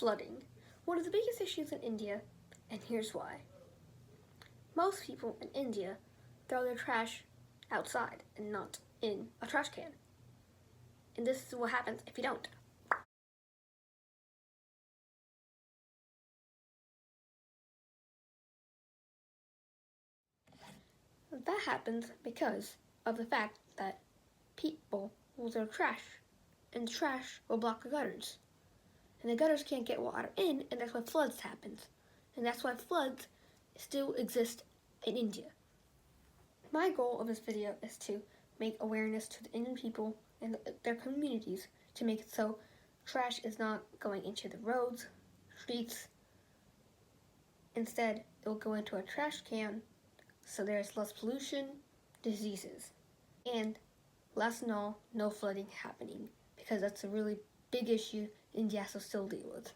Flooding. One of the biggest issues in India, and here's why. Most people in India throw their trash outside and not in a trash can. And this is what happens if you don't. That happens because of the fact that people will throw trash, and the trash will block the gutters. And the gutters can't get water in, and that's why floods happens. And that's why floods still exist in India. My goal of this video is to make awareness to the Indian people and their communities to make it so trash is not going into the roads, streets. Instead, it will go into a trash can so there's less pollution, diseases, and last and all, no flooding happening, because that's a really big issue India has to still deal with.